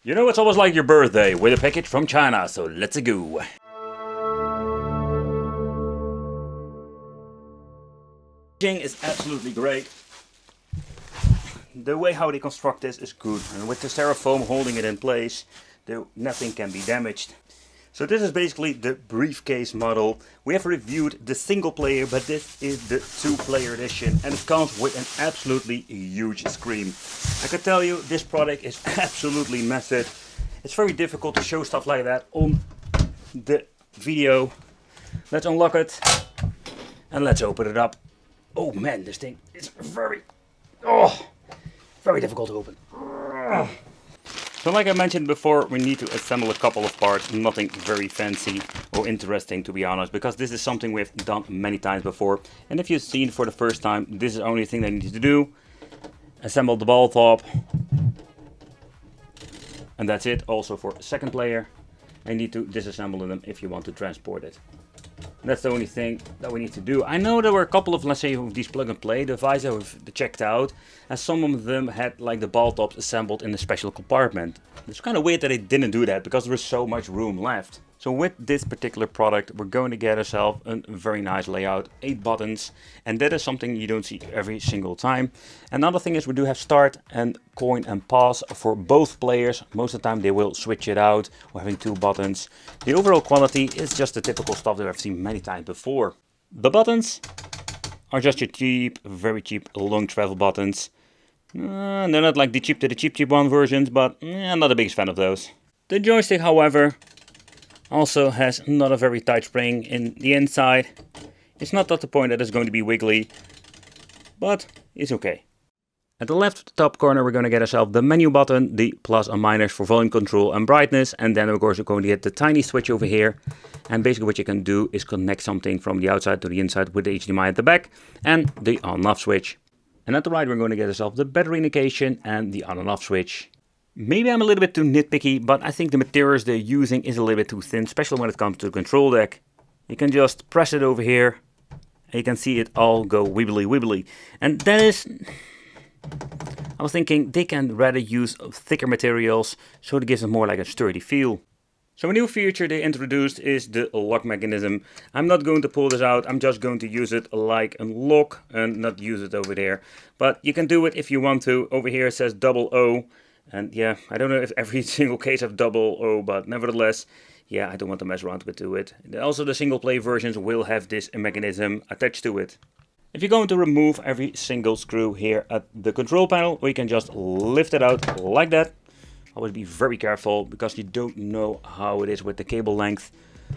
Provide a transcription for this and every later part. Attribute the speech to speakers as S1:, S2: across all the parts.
S1: You know, it's almost like your birthday with a package from China, so let's go. Is absolutely great. The way how they construct this is good, and with the styrofoam holding it in place, nothing can be damaged. So this is basically the briefcase model. We have reviewed the single player, but this is the 2-player edition, and it comes with an absolutely huge screen. I can tell you this product is absolutely massive. It's very difficult to show stuff like that on the video. Let's unlock it and let's open it up. Oh man, this thing is very difficult to open. So like I mentioned before, we need to assemble a couple of parts, nothing very fancy or interesting to be honest, because this is something we've done many times before. And if you've seen it for the first time, this is the only thing that you need to do. Assemble the ball top. And that's it, also for second player. And you need to disassemble them if you want to transport it. That's the only thing that we need to do. I know there were a couple of, let's say, these plug and play devices that we've checked out, and some of them had like the ball tops assembled in a special compartment. It's kind of weird that they didn't do that because there was so much room left. So with this particular product, we're going to get ourselves a very nice layout, 8 buttons, and that is something you don't see every single time. Another thing is we do have start and coin and pause for both players. Most of the time they will switch it out or having 2 buttons. The overall quality is just the typical stuff that I've seen many times before. The buttons are just your cheap, very cheap long travel buttons. They're not like the cheap one versions, but I'm not the biggest fan of those. The joystick, however, also has not a very tight spring in the inside. It's not at the point that it's going to be wiggly, but it's okay. At the left top corner we're going to get ourselves the menu button, the plus and minus for volume control and brightness, and then of course we're going to get the tiny switch over here. And basically what you can do is connect something from the outside to the inside with the HDMI at the back and the on and off switch. And at the right we're going to get ourselves the battery indication and the on and off switch. Maybe I'm a little bit too nitpicky, but I think the materials they're using is a little bit too thin, especially when it comes to the control deck. You can just press it over here, and you can see it all go wibbly wibbly. And that is, I was thinking they can rather use thicker materials, so it gives them more like a sturdy feel. So a new feature they introduced is the lock mechanism. I'm not going to pull this out, I'm just going to use it like a lock and not use it over there. But you can do it if you want to. Over here it says double O. And yeah, I don't know if every single case have double O, but nevertheless, yeah, I don't want to mess around with it. Also, the single play versions will have this mechanism attached to it. If you're going to remove every single screw here at the control panel, or you can just lift it out like that. Always be very careful because you don't know how it is with the cable length.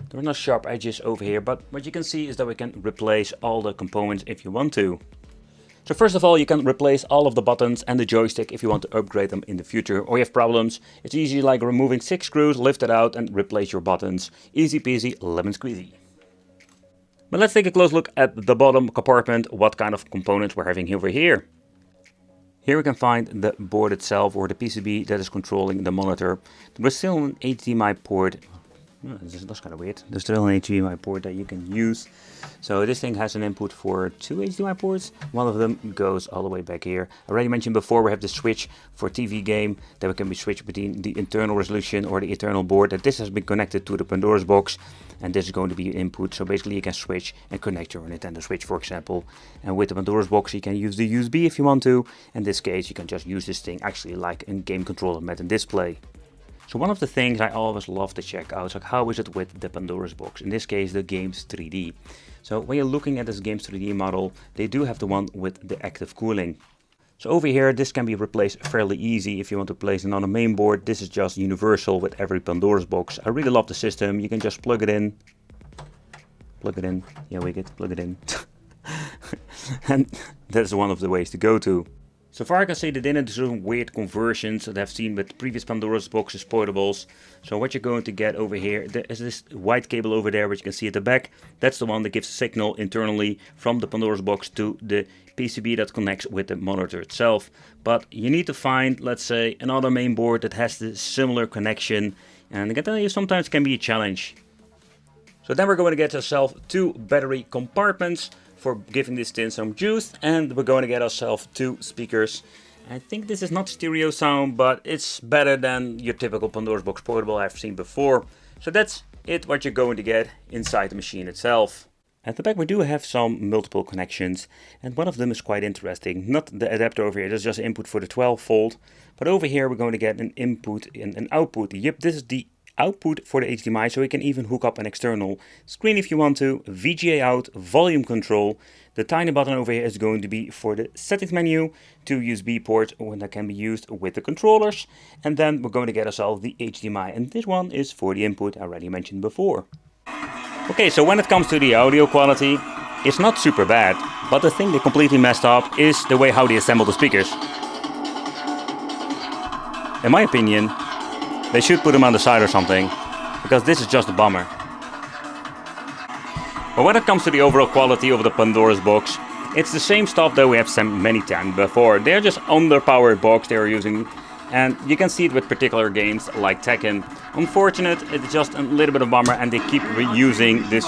S1: There are no sharp edges over here, but what you can see is that we can replace all the components if you want to. So first of all, you can replace all of the buttons and the joystick if you want to upgrade them in the future or you have problems. It's easy like removing 6 screws, lift it out and replace your buttons. Easy peasy, lemon squeezy. But let's take a close look at the bottom compartment, what kind of components we're having over here. Here we can find the board itself or the PCB that is controlling the monitor. There is still an HDMI port. That's kind of weird. There's still an HDMI port that you can use. So this thing has an input for 2 HDMI ports. One of them goes all the way back here. I already mentioned before we have the switch for TV game that we can be switched between the internal resolution or the internal board. That this has been connected to the Pandora's box, and this is going to be input. So basically you can switch and connect your Nintendo Switch, for example. And with the Pandora's box you can use the USB if you want to. In this case you can just use this thing actually like a game controller mat and display. So one of the things I always love to check out is like how is it with the Pandora's box, in this case the Games 3D. So when you're looking at this Games 3D model, they do have the one with the active cooling. So over here this can be replaced fairly easy if you want to place it on a main board. This is just universal with every Pandora's box. I really love the system. You can just plug it in, yeah, wicked, plug it in. And that's one of the ways to go to. So far I can see they didn't do some weird conversions that I've seen with previous Pandora's boxes portables. So what you're going to get over here, there is this white cable over there which you can see at the back. That's the one that gives a signal internally from the Pandora's box to the PCB that connects with the monitor itself. But you need to find, let's say, another main board that has the similar connection. And I can tell you sometimes it can be a challenge. So then we're going to get ourselves 2 battery compartments for giving this tin some juice, and we're going to get ourselves 2 speakers, I think this is not stereo sound, but it's better than your typical Pandora's Box portable I've seen before. So that's it, what you're going to get inside the machine itself. At the back we do have some multiple connections, and one of them is quite interesting. Not the adapter over here, that's just input for the 12 volt, but over here we're going to get an input and an output. Yep, this is the output for the HDMI, so you can even hook up an external screen if you want to, VGA out, volume control. The tiny button over here is going to be for the settings menu, 2 USB ports that can be used with the controllers, and then we're going to get ourselves the HDMI, and this one is for the input I already mentioned before. Okay, so when it comes to the audio quality, it's not super bad, but the thing they completely messed up is the way how they assemble the speakers. In my opinion, they should put them on the side or something, because this is just a bummer. But when it comes to the overall quality of the Pandora's Box, it's the same stuff that we have seen many times before. They're just underpowered box they are using, and you can see it with particular games like Tekken. Unfortunate, it's just a little bit of a bummer, and they keep reusing this.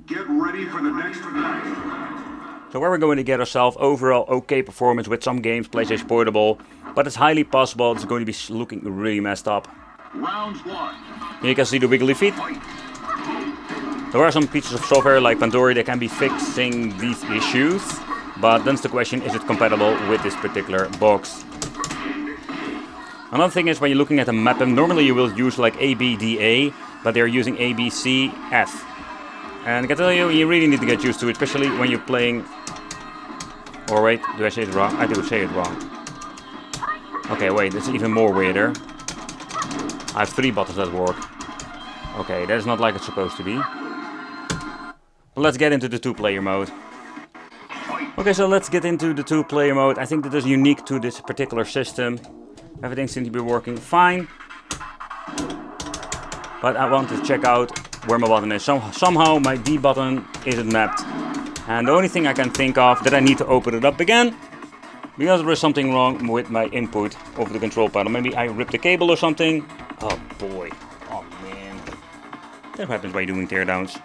S2: Get ready for the next round.
S1: So where we're going to get ourselves overall okay performance with some games, PlayStation Portable, but it's highly possible it's going to be looking really messed up.
S2: Round 1.
S1: You can see the wiggly feet. There are some pieces of software like Pandora that can be fixing these issues, but then the question, is it compatible with this particular box? Another thing is when you're looking at the map, normally you will use like ABDA, but they're using ABCF. And I can tell you, you really need to get used to it, especially when you're playing... Or wait, do I say it wrong? I do say it wrong. Okay, wait, it's even more weirder. I have 3 buttons that work. Okay, that is not like it's supposed to be. But let's get into the 2-player mode. Okay, so let's get into the 2-player mode. I think that is unique to this particular system. Everything seems to be working fine. But I want to check out where my button is. Somehow my D button isn't mapped. And the only thing I can think of that I need to open it up again, because there is something wrong with my input of the control panel. Maybe I ripped the cable or something. Oh boy. Oh man. That happens by doing teardowns.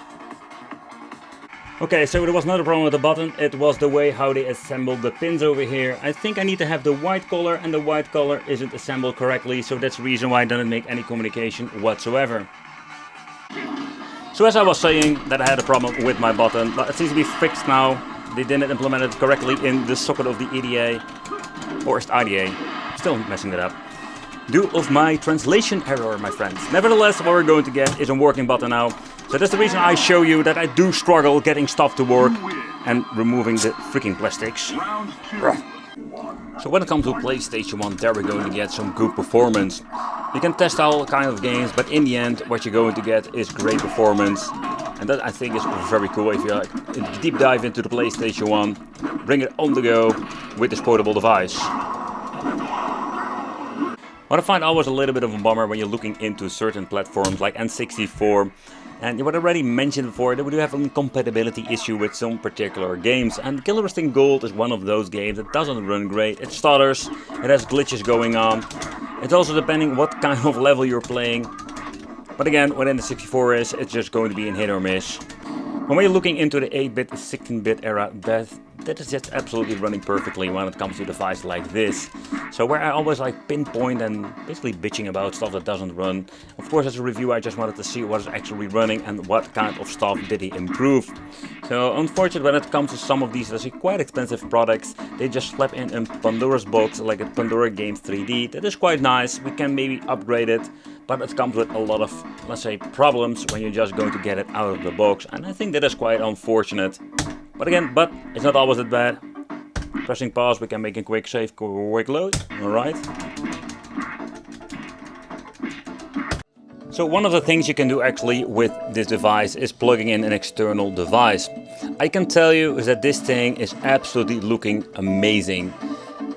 S1: Okay, so there was not a problem with the button, it was the way how they assembled the pins over here. I think I need to have the white color, and the white color isn't assembled correctly, so that's the reason why I didn't make any communication whatsoever. So as I was saying that I had a problem with my button, but it seems to be fixed now. They didn't implement it correctly in the socket of the EDA, or is it IDA? Still messing it up. Due of my translation error, my friends. Nevertheless, what we're going to get is a working button now. So that's the reason I show you that I do struggle getting stuff to work and removing the freaking plastics. So when it comes to PlayStation 1, there we're going to get some good performance. You can test all kind of games, but in the end, what you're going to get is great performance. And that I think is very cool if you like a deep dive into the PlayStation 1, bring it on the go with this portable device. What I find always a little bit of a bummer when you're looking into certain platforms like N64, and what I already mentioned before, that we do have a compatibility issue with some particular games, and Killer Instinct Gold is one of those games that doesn't run great. It stutters, it has glitches going on, it's also depending what kind of level you're playing, but again, what N64 is, it's just going to be in hit or miss. When you're looking into the 8-bit, 16-bit era, that is just absolutely running perfectly when it comes to a device like this. So where I always like pinpoint and basically bitching about stuff that doesn't run. Of course, as a review, I just wanted to see what is actually running and what kind of stuff did he improve. So unfortunately, when it comes to some of these, let's say, quite expensive products, they just slap in a Pandora's box like a Pandora Games 3D. That is quite nice. We can maybe upgrade it. But it comes with a lot of, let's say, problems when you're just going to get it out of the box. And I think that is quite unfortunate. But again, it's not always that bad. Pressing pause, we can make a quick save, quick load. Alright. So one of the things you can do actually with this device is plugging in an external device. I can tell you is that this thing is absolutely looking amazing.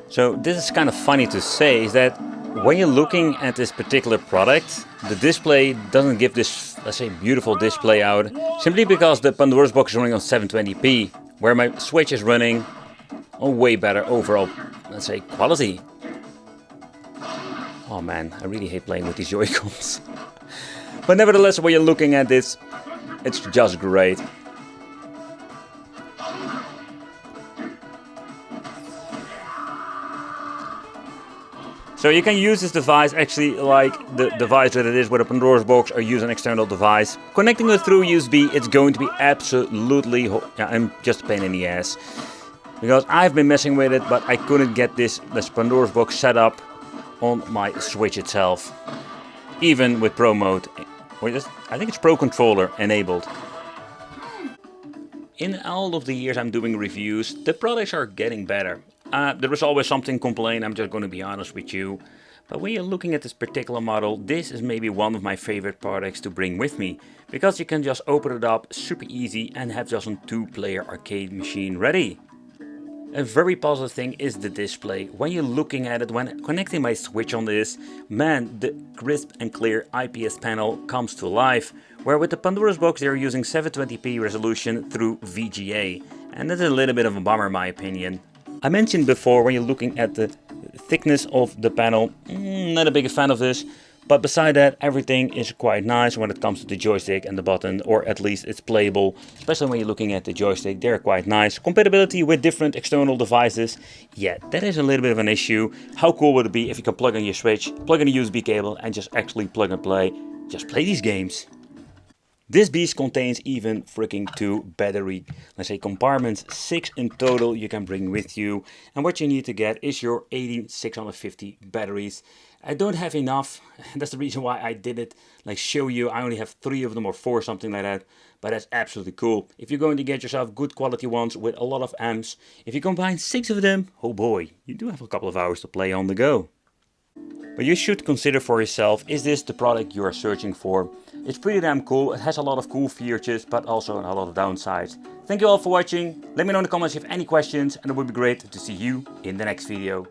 S1: So this is kind of funny to say, is that when you're looking at this particular product, the display doesn't give this, let's say, beautiful display out, simply because the Pandora's box is running on 720p, where my Switch is running on way better overall, let's say, quality. Oh man, I really hate playing with these Joy-Cons. But nevertheless, when you're looking at this, it's just great. So you can use this device actually like the device that it is with a Pandora's box, or use an external device. Connecting it through USB, it's going to be absolutely, I'm just a pain in the ass. Because I've been messing with it, but I couldn't get this Pandora's box set up on my Switch itself. Even with Pro mode, I think it's Pro controller enabled. In all of the years I'm doing reviews, the products are getting better. There is always something to complain, I'm just going to be honest with you. But when you're looking at this particular model, this is maybe one of my favorite products to bring with me. Because you can just open it up super easy and have just a 2-player arcade machine ready. A very positive thing is the display. When you're looking at it, when connecting my Switch on this, man, the crisp and clear IPS panel comes to life. Where with the Pandora's box they're using 720p resolution through VGA. And that's a little bit of a bummer in my opinion. I mentioned before, when you're looking at the thickness of the panel, not a big fan of this. But beside that, everything is quite nice when it comes to the joystick and the button, or at least it's playable. Especially when you're looking at the joystick, they're quite nice. Compatibility with different external devices, yeah, that is a little bit of an issue. How cool would it be if you can plug in your Switch, plug in a USB cable and just actually plug and play, just play these games. This beast contains even freaking 2 battery, let's say compartments, 6 in total you can bring with you. And what you need to get is your 18650 batteries. I don't have enough, that's the reason why I did it, like show you. I only have 3 of them or 4, something like that. But that's absolutely cool. If you're going to get yourself good quality ones with a lot of amps, if you combine 6 of them, oh boy, you do have a couple of hours to play on the go. But you should consider for yourself, is this the product you are searching for? It's pretty damn cool, it has a lot of cool features, but also a lot of downsides. Thank you all for watching, let me know in the comments if you have any questions, and it would be great to see you in the next video.